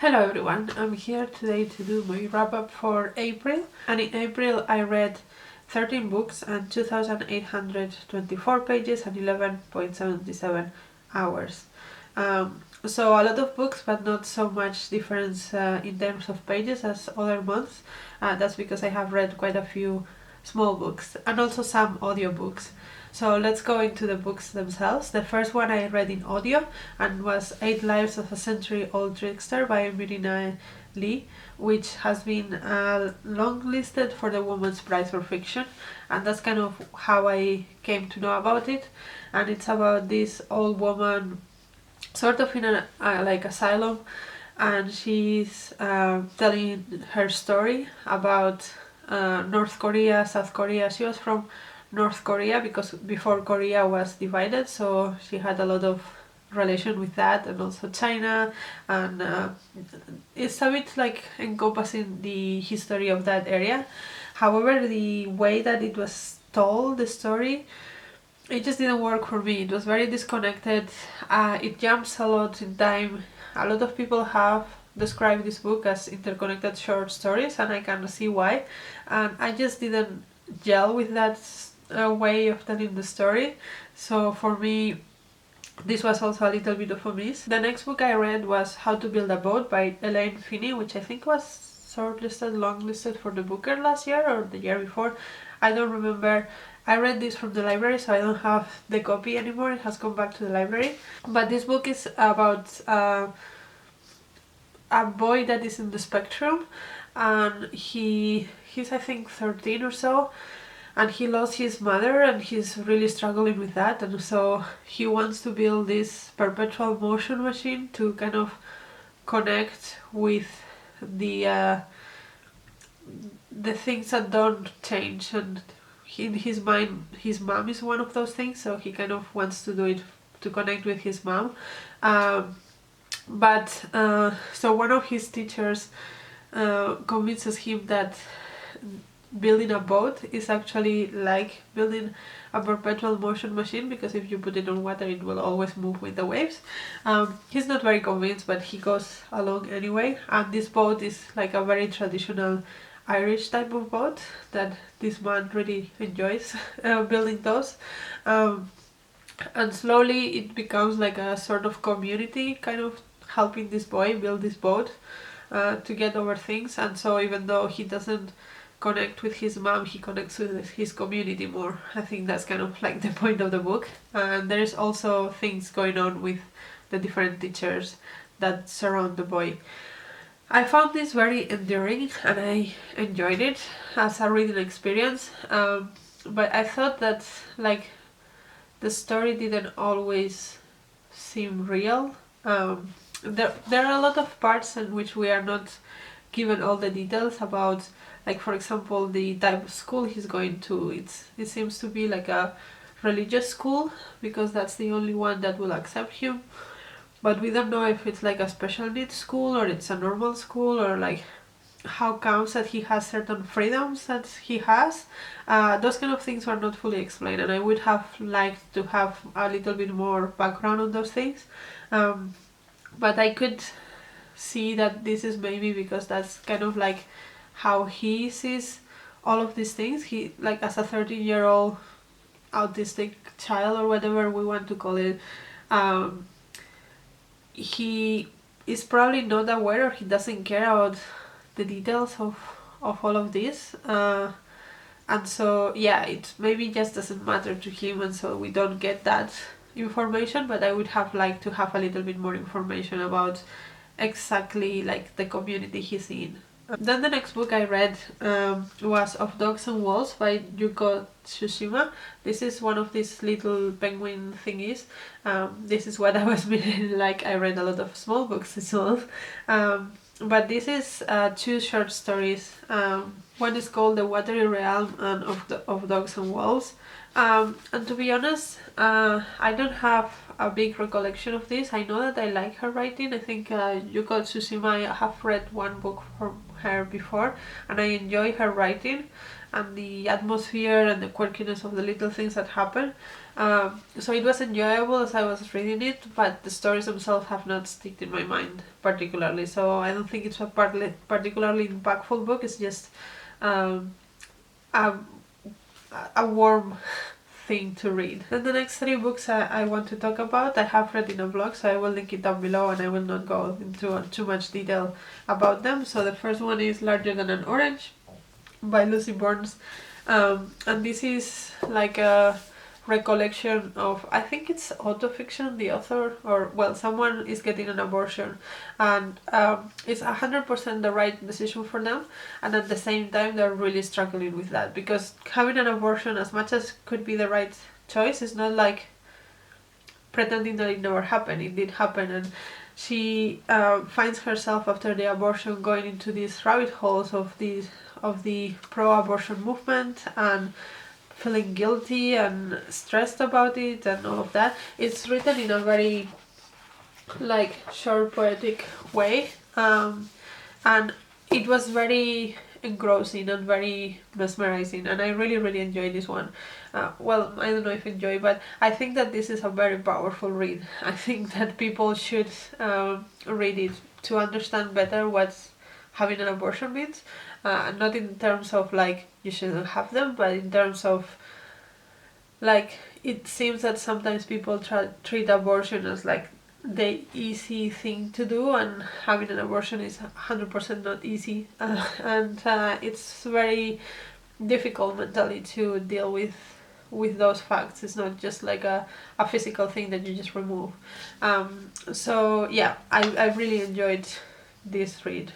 Hello everyone, I'm here today to do my wrap up for April, and in April I read 13 books and 2,824 pages and 11.77 hours. So a lot of books but not so much difference in terms of pages as other months. That's because I have read quite a few small books and also some audiobooks. So let's go into the books themselves. The first one I read in audio and was 8 Lives of a Century-Old Trickster by Mirinae, which has been long-listed for the Women's Prize for Fiction, and that's kind of how I came to know about it. And it's about this old woman sort of in a like asylum, and she's telling her story about North Korea, South Korea. She was from North Korea because before Korea was divided, so she had a lot of relation with that, and also China, and it's a bit like encompassing the history of that area. However, the way that it was told, the story, it just didn't work for me. It was very disconnected. It jumps a lot in time. A lot of people have described this book as interconnected short stories, and I can see why, and I just didn't gel with that way of telling the story. So for me, this was also a little bit of a miss. The next book I read was How to Build a Boat by Elaine, Feeney, which I think was shortlisted, longlisted for the Booker last year or the year before. I don't remember. I read this from the library, so I don't have the copy anymore. It has come back to the library. But this book is about a boy that is in the spectrum, and he's I think 13 or so, and he lost his mother and he's really struggling with that, and so he wants to build this perpetual motion machine to kind of connect with the things that don't change, and in his mind his mom is one of those things, so he kind of wants to do it to connect with his mom. So one of his teachers convinces him that building a boat is actually like building a perpetual motion machine, because if you put it on water it will always move with the waves. He's not very convinced, but he goes along anyway, and this boat is like a very traditional Irish type of boat that this man really enjoys building those. And slowly it becomes like a sort of community, kind of helping this boy build this boat to get over things. And so even though he doesn't connect with his mom, he connects with his community more. I think that's kind of like the point of the book. And there's also things going on with the different teachers that surround the boy. I found this very endearing and I enjoyed it as a reading experience, but I thought that like the story didn't always seem real. There are a lot of parts in which we are not given all the details about, like for example the type of school he's going to. It seems to be like a religious school because that's the only one that will accept him, but we don't know if it's like a special needs school or it's a normal school, or like how comes that he has certain freedoms that he has. Those kind of things are not fully explained, and I would have liked to have a little bit more background on those things. But I could see that this is maybe because that's kind of like how he sees all of these things. He, like as a 13-year-old autistic child or whatever we want to call it, he is probably not aware, or he doesn't care about the details of all of this, and so yeah, it maybe just doesn't matter to him, and so we don't get that information. But I would have liked to have a little bit more information about exactly like the community he's in. Then the next book I read was Of Dogs and Wolves by Yūko Tsushima. This is one of these little penguin thingies. This is what I was meaning, like I read a lot of small books as well. But this is 2 short stories. One is called The Watery Realm and of Dogs and Wolves. And to be honest, I don't have a big recollection of this. I know that I like her writing. I think Yūko Tsushima, I have read one book from her before, and I enjoy her writing and the atmosphere and the quirkiness of the little things that happen. So it was enjoyable as I was reading it, but the stories themselves have not stuck in my mind particularly. So I don't think it's a particularly impactful book. It's just um, a warm thing to read. Then the next 3 books I want to talk about, I have read in a blog, so I will link it down below and I will not go into too much detail about them. So the first one is Larger Than an Orange by Lucy Burns, and this is like a recollection of, I think it's autofiction, the author, or well, someone is getting an abortion, and it's 100% the right decision for them, and at the same time they're really struggling with that, because having an abortion, as much as could be the right choice, is not like pretending that it never happened. It did happen, and she finds herself after the abortion going into these rabbit holes of the pro-abortion movement and feeling guilty and stressed about it and all of that. It's written in a very like short poetic way, and it was very engrossing and very mesmerizing, and I really enjoyed this one. Well, I don't know if enjoy, but I think that this is a very powerful read. I think that people should read it to understand better what having an abortion means, not in terms of like you shouldn't have them, but in terms of like it seems that sometimes people treat abortion as like the easy thing to do, and having an abortion is 100% not easy, and it's very difficult mentally to deal with those facts. It's not just like a physical thing that you just remove. So yeah, I really enjoyed this read.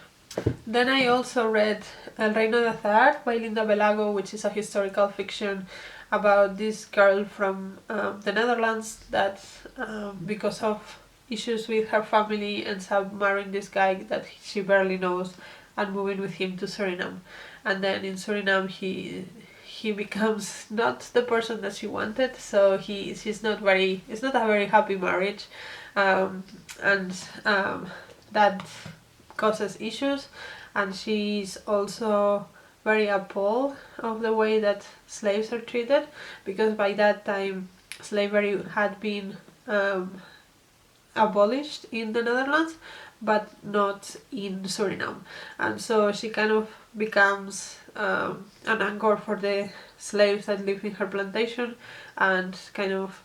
Then I also read El Reino de Azahar by Linda Belago, which is a historical fiction about this girl from the Netherlands that because of issues with her family ends up marrying this guy that she barely knows and moving with him to Suriname. And then in Suriname he becomes not the person that she wanted, so it's not a very happy marriage, and that causes issues, and she's also very appalled of the way that slaves are treated, because by that time slavery had been abolished in the Netherlands but not in Suriname, and so she kind of becomes an Angor for the slaves that live in her plantation, and kind of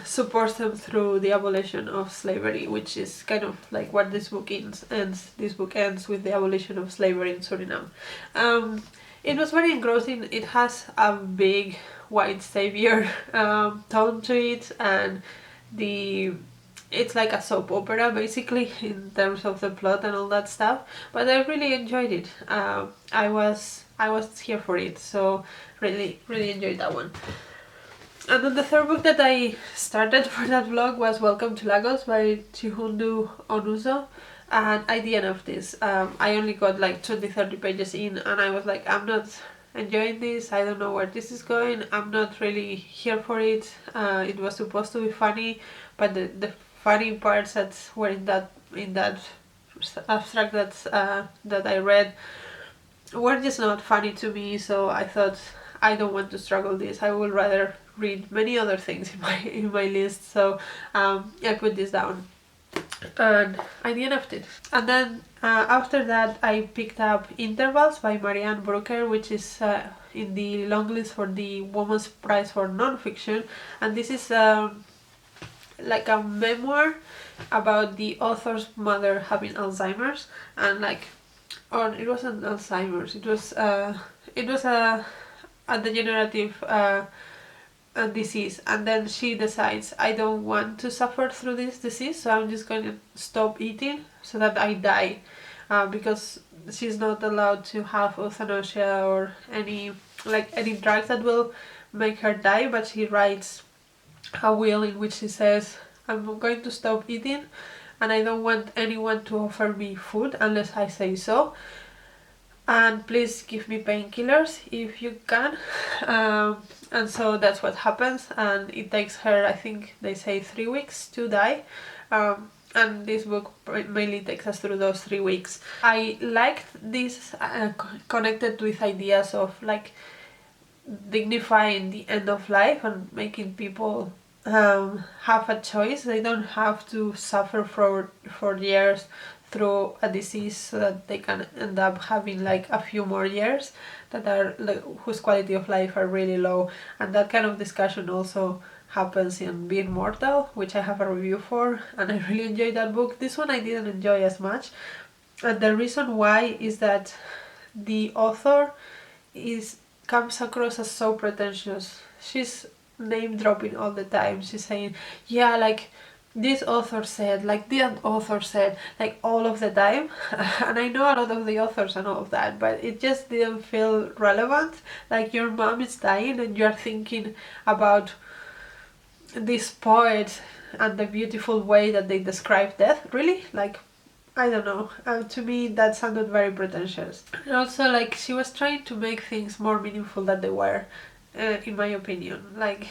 supports them through the abolition of slavery, which is kind of like what this book ends. This book ends with the abolition of slavery in Suriname. It was very engrossing. It has a big white savior tone to it, and it's like a soap opera basically in terms of the plot and all that stuff, but I really enjoyed it. I was here for it, so really enjoyed that one. And then the third book that I started for that vlog was Welcome to Lagos by Chibundu Onuzo, and I DNF'd this. I only got like 20-30 pages in, and I was like, I'm not enjoying this, I don't know where this is going, I'm not really here for it. It was supposed to be funny, but the funny parts that were in that abstract that I read were just not funny to me, so I thought, I don't want to struggle this, I would rather read many other things in my list, so I put this down and I DNF'd it. And then after that I picked up Intervals by Marianne Brooker, which is in the long list for the Women's Prize for Non-Fiction, and this is like a memoir about the author's mother having Alzheimer's, and like, or it wasn't Alzheimer's, it was a degenerative disease, and then she decides, I don't want to suffer through this disease, so I'm just going to stop eating so that I die, because she's not allowed to have euthanasia or any drugs that will make her die, but she writes a will in which she says, I'm going to stop eating and I don't want anyone to offer me food unless I say so. and please give me painkillers if you can. And so that's what happens, and it takes her, I think they say 3 weeks to die. And this book mainly takes us through those 3 weeks. I liked this connected with ideas of like dignifying the end of life and making people have a choice. They don't have to suffer for years through a disease so that they can end up having like a few more years that are like, whose quality of life are really low. And that kind of discussion also happens in Being Mortal, which I have a review for, and I really enjoyed that book. This one I didn't enjoy as much, and the reason why is that the author comes across as so pretentious. She's name dropping all the time. She's saying, yeah, like this author said, like that author said, like all of the time. And I know a lot of the authors and all of that, but it just didn't feel relevant. Like your mom is dying and you're thinking about this poet and the beautiful way that they describe death. Really? Like, I don't know. To me, that sounded very pretentious. And also, like, she was trying to make things more meaningful than they were, in my opinion. Like,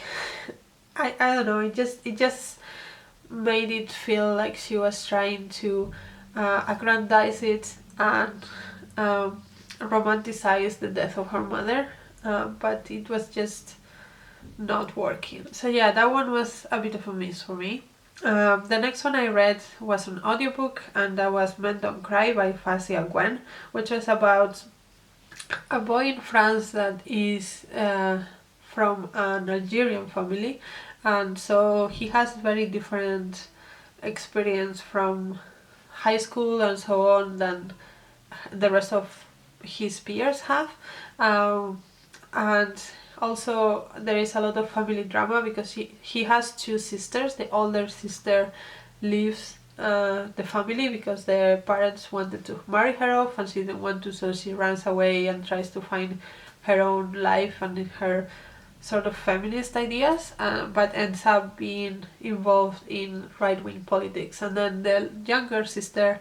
I don't know. It just made it feel like she was trying to aggrandize it and romanticize the death of her mother, but it was just not working. So yeah, that one was a bit of a miss for me. The next one I read was an audiobook, and that was Men Don't Cry by Faïza Guène, which was about a boy in France that is from an Algerian family, and so he has very different experience from high school and so on than the rest of his peers have. And also there is a lot of family drama because he has 2 sisters. The older sister leaves the family because their parents wanted to marry her off and she didn't want to, so she runs away and tries to find her own life and her sort of feminist ideas, but ends up being involved in right-wing politics. And then the younger sister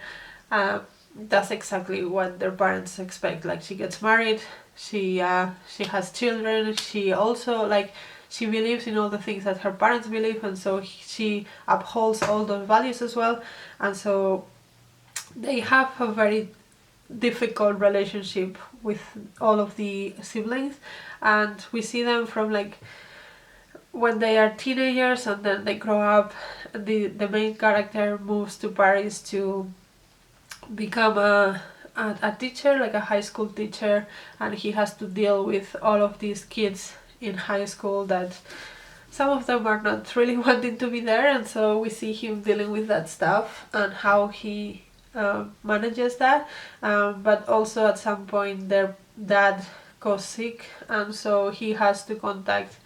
does exactly what their parents expect. Like, she gets married, she has children, she also, like, she believes in all the things that her parents believe, and so she upholds all those values as well. And so they have a very difficult relationship with all of the siblings, and we see them from like when they are teenagers and then they grow up. The main character moves to Paris to become a teacher, like a high school teacher, and he has to deal with all of these kids in high school that some of them are not really wanting to be there, and so we see him dealing with that stuff and how he manages that, but also at some point their dad goes sick, and so he has to contact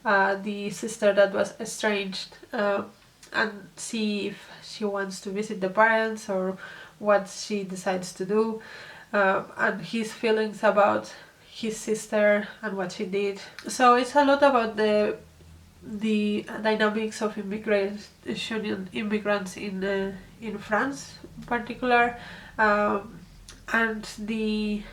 the sister that was estranged and see if she wants to visit the parents or what she decides to do, and his feelings about his sister and what she did. So it's a lot about the dynamics of immigrants in France in particular, and the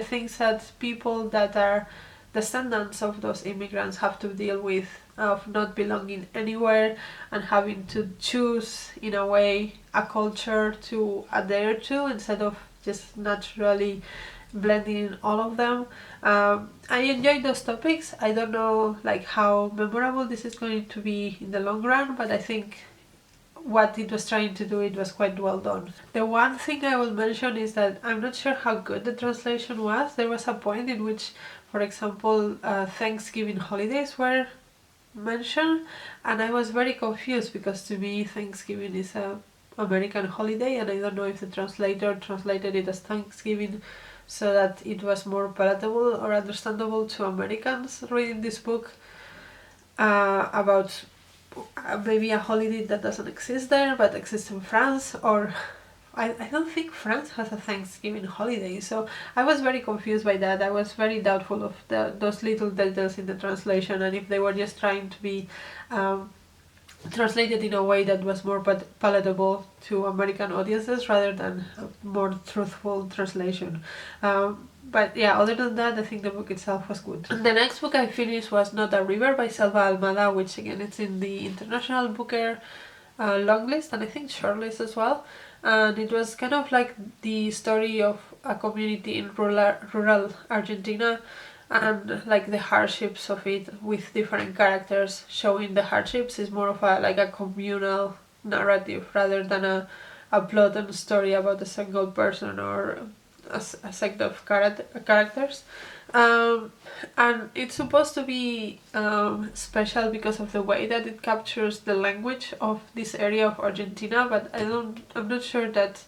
things that people that are descendants of those immigrants have to deal with, of not belonging anywhere and having to choose in a way a culture to adhere to instead of just naturally blending in all of them. I enjoyed those topics. I don't know like how memorable this is going to be in the long run, but I think what it was trying to do, it was quite well done. The one thing I will mention is that I'm not sure how good the translation was. There was a point in which, for example, Thanksgiving holidays were mentioned, and I was very confused because to me Thanksgiving is a American holiday, and I don't know if the translator translated it as Thanksgiving so that it was more palatable or understandable to Americans reading this book about maybe a holiday that doesn't exist there but exists in France, or I don't think France has a Thanksgiving holiday, so I was very confused by that. I was very doubtful of those little details in the translation, and if they were just trying to be translated in a way that was more palatable to American audiences rather than a more truthful translation. But yeah, other than that, I think the book itself was good. And the next book I finished was Not a River by Selva Almada, which again it's in the International Booker long list and I think short list as well. And it was kind of like the story of a community in rural Argentina and like the hardships of it with different characters showing the hardships. Is more of a like a communal narrative rather than a plot and story about a single person or a set of characters. And it's supposed to be special because of the way that it captures the language of this area of Argentina, but I'm not sure that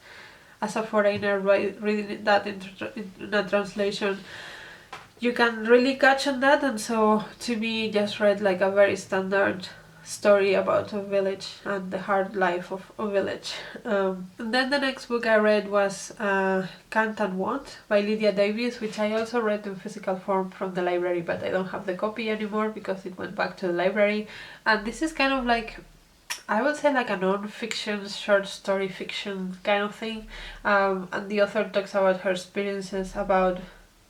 as a foreigner reading that in a translation you can really catch on that. And so to me just read like a very standard story about a village and the hard life of a village. And then the next book I read was Can't and Won't by Lydia Davis, which I also read in physical form from the library, but I don't have the copy anymore because it went back to the library. And this is kind of like, I would say like a non-fiction, short story fiction kind of thing. And the author talks about her experiences about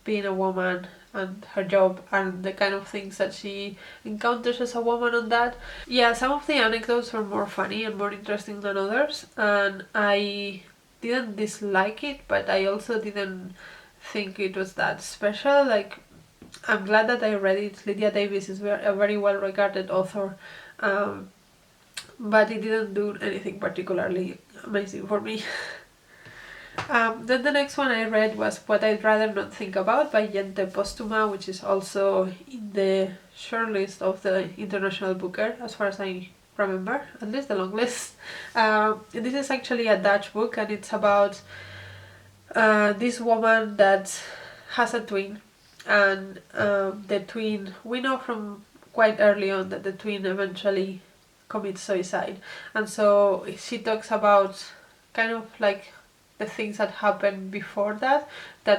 being a woman and her job and the kind of things that she encounters as a woman on that. Yeah, some of the anecdotes were more funny and more interesting than others, and I didn't dislike it, but I also didn't think it was that special. Like, I'm glad that I read it. Lydia Davis is a very well regarded author, but it didn't do anything particularly amazing for me. Then the next one I read was What I'd Rather Not Think About by Jente Posthuma, which is also in the short list of the International Booker, as far as I remember, at least the long list. This is actually a Dutch book, and it's about this woman that has a twin, and the twin, we know from quite early on that the twin eventually commits suicide, and so she talks about kind of like the things that happened before that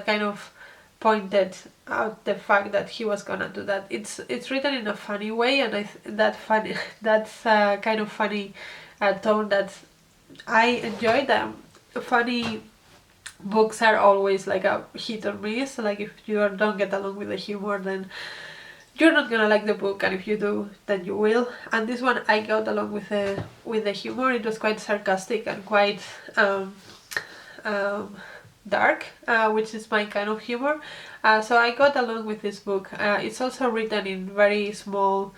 kind of pointed out the fact that he was gonna do that. It's written in a funny way, and that's kind of funny tone that I enjoy. Them funny books are always like a hit or miss. Like if you don't get along with the humor, then you're not gonna like the book, and if you do, then you will. And this one I got along with the humor. It was quite sarcastic and quite dark, which is my kind of humor, so I got along with this book. It's also written in very small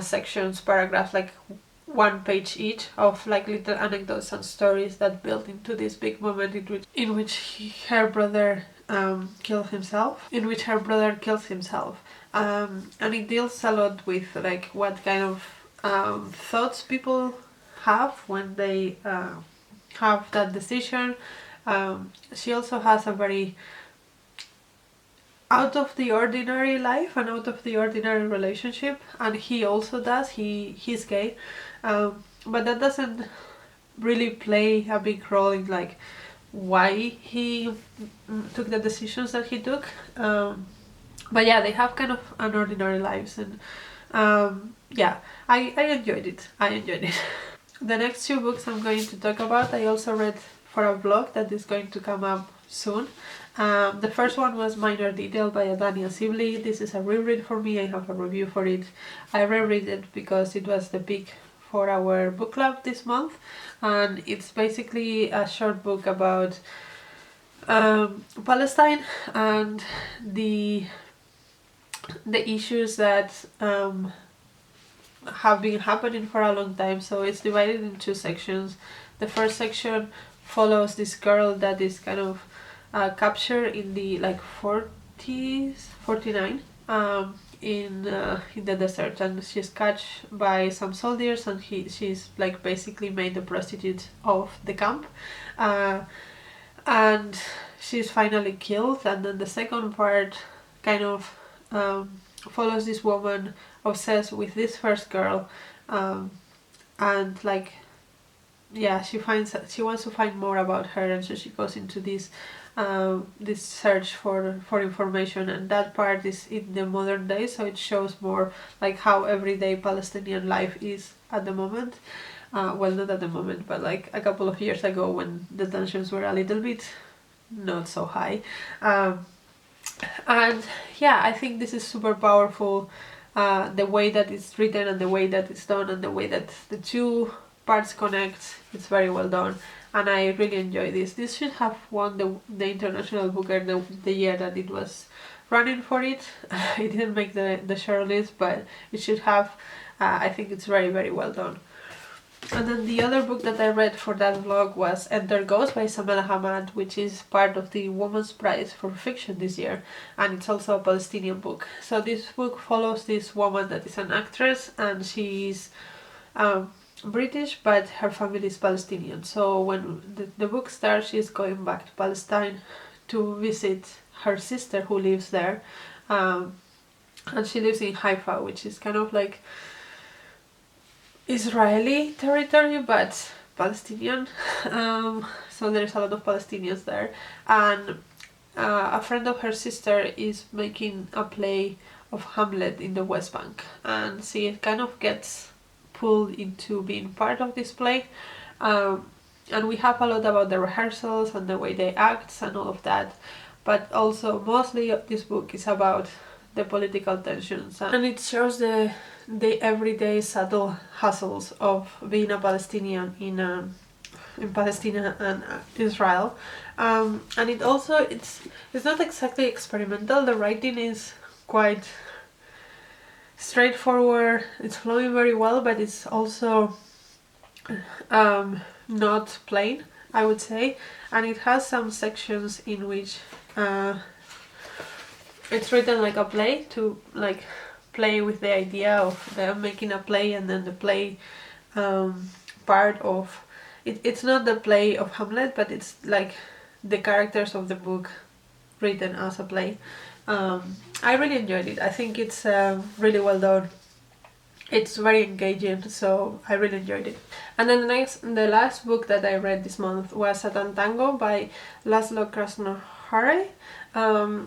sections, paragraphs, like 1 page each, of like little anecdotes and stories that build into this big moment in which her brother kills himself, and it deals a lot with like what kind of thoughts people have when they have that decision. She also has a very out of the ordinary life and out of the ordinary relationship, and he also does. He's gay, but that doesn't really play a big role in like why he took the decisions that he took. But yeah, they have kind of unordinary lives, and yeah, I enjoyed it. The next 2 books I'm going to talk about, I also read for a blog that is going to come up soon. The first one was Minor Detail by Adania Shibli. This is a reread for me. I have a review for it. I reread it because it was the pick for our book club this month, and it's basically a short book about Palestine and the issues that have been happening for a long time. So it's divided in 2 sections. The first section follows this girl that is kind of captured in the like 40s, 49, in the desert, and she's catched by some soldiers, and she's like basically made the prostitute of the camp, and she's finally killed. And then the second part kind of follows this woman obsessed with this first girl, and like yeah, she wants to find more about her, and so she goes into this this search for information, and that part is in the modern day, so it shows more like how everyday Palestinian life is at the moment. Well, not at the moment, but like a couple of years ago when the tensions were a little bit not so high. And yeah, I think this is super powerful, the way that it's written and the way that it's done and the way that the two parts connect. It's very well done, and I really enjoy this. This should have won the International Booker the year that it was running for it. It didn't make the shortlist, but it should have. I think it's very, very well done. And then the other book that I read for that vlog was Enter Ghost by Isabella Hammad, which is part of the Women's Prize for Fiction this year, and it's also a Palestinian book. So this book follows this woman that is an actress, and she's British, but her family is Palestinian. So when the book starts, she's going back to Palestine to visit her sister who lives there, and she lives in Haifa, which is kind of like Israeli territory but Palestinian. So there's a lot of Palestinians there, and a friend of her sister is making a play of Hamlet in the West Bank, and she kind of gets pulled into being part of this play, and we have a lot about the rehearsals and the way they act and all of that, but also mostly this book is about the political tensions, and it shows the everyday subtle hassles of being a Palestinian in Palestine and Israel, and it also it's not exactly experimental. The writing is quite straightforward, it's flowing very well, but it's also not plain, I would say, and it has some sections in which it's written like a play, to like play with the idea of them making a play, and then the play part of it. It's not the play of Hamlet, but it's like the characters of the book written as a play. I really enjoyed it. I think it's really well done. It's very engaging, so I really enjoyed it. And then the last book that I read this month was Satantango by László Krasznahorkai,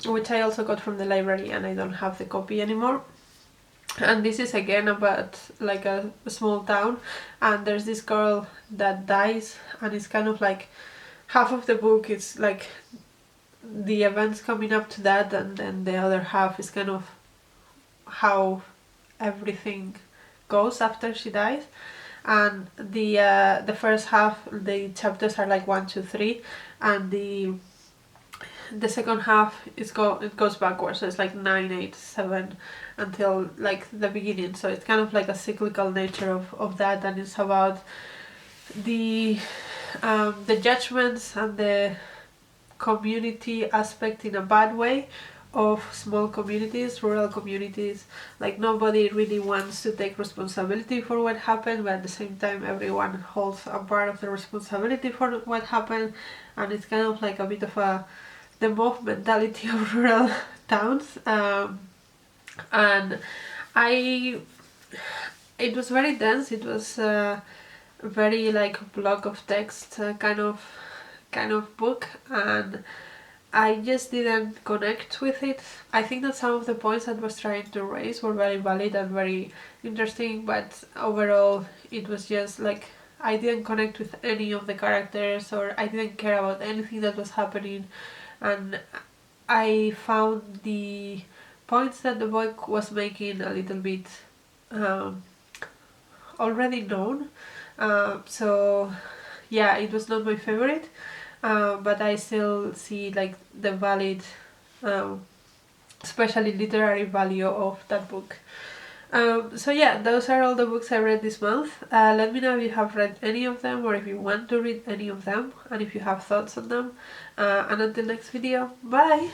which I also got from the library, and I don't have the copy anymore. And this is again about like a small town, and there's this girl that dies, and it's kind of like half of the book is like the events coming up to that, and then the other half is kind of how everything goes after she dies. And the first half, the chapters are like 1, 2, 3, and the second half it goes backwards, so it's like 9, 8, 7 until like the beginning. So it's kind of like a cyclical nature of that, and it's about the judgments and the community aspect in a bad way of small communities, rural communities. Like nobody really wants to take responsibility for what happened, but at the same time everyone holds a part of the responsibility for what happened, and it's kind of like a bit of the mob mentality of rural towns. And it was very dense. It was very like block of text kind of book, and I just didn't connect with it. I think that some of the points that was trying to raise were very valid and very interesting, but overall it was just like I didn't connect with any of the characters, or I didn't care about anything that was happening, and I found the points that the book was making a little bit already known. So yeah, it was not my favorite, but I still see like the valid, especially literary value of that book. So yeah, those are all the books I read this month. Let me know if you have read any of them, or if you want to read any of them, and if you have thoughts on them. And until next video, bye!